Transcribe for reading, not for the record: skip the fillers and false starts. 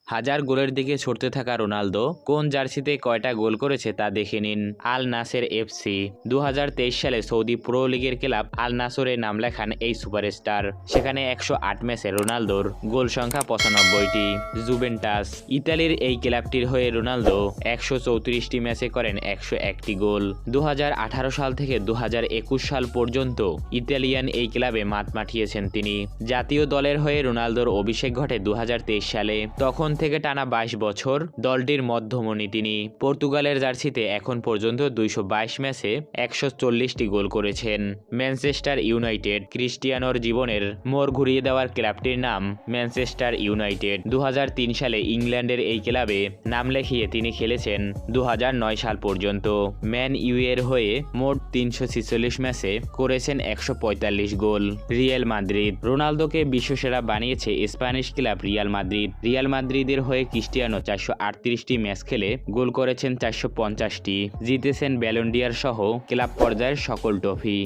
হাজার গোলের দিকে ছুটতে থাকা রোনালদো কোন জার্সিতে কয়টা গোল করেছে তা দেখে নিন। আল নাসের এফসি। 2023 সালে সৌদি প্রো লিগের ক্লাব আল নাসরে নাম লেখান এই সুপারস্টার। সেখানে 108 ম্যাচে রোনালদোর গোল সংখ্যা 95টি। জুভেন্টাস। ইতালির এই ক্লাবটির হয়ে রোনালদো 134টি ম্যাচে করেন 101টি গোল। 2018 সাল থেকে 2021 সাল পর্যন্ত ইতালিয়ান এই ক্লাবে মাঠ মাঠিয়েছেন তিনি। জাতীয় দলের হয়ে রোনালদোর অভিষেক ঘটে 2023 সালে। তখন থেকে টানা 22 বছর দলটির মধ্যমণি তিনি। পর্তুগালের জার্সিতে এখন পর্যন্ত 222 ম্যাচে 140টি গোল করেছেন। Manchester United. ক্রিস্টিয়ানোর জীবনের মোড় ঘুরিয়ে দেওয়ার ক্লাবটির নাম ম্যানচেস্টার ইউনাইটেড। 2003 সালে ইংল্যান্ডের এই ক্লাবে নাম লেখিয়ে তিনি খেলেছেন 2009 সাল পর্যন্ত। ম্যান ইউ এর হয়ে মোট 346 ম্যাচে করেছেন 145 গোল। Real Madrid. রোনালদোকে বিশ্বসেরা বানিয়েছে Spanish club Real Madrid. Real মাদ্রিদের হয়ে ক্রিস্টিয়ানো 438টি ম্যাচ খেলে গোল করেছেন 450টি। জিতেছেন ব্যালন ডি'অর সহ ক্লাব পর্যায়ের সকল ট্রফি।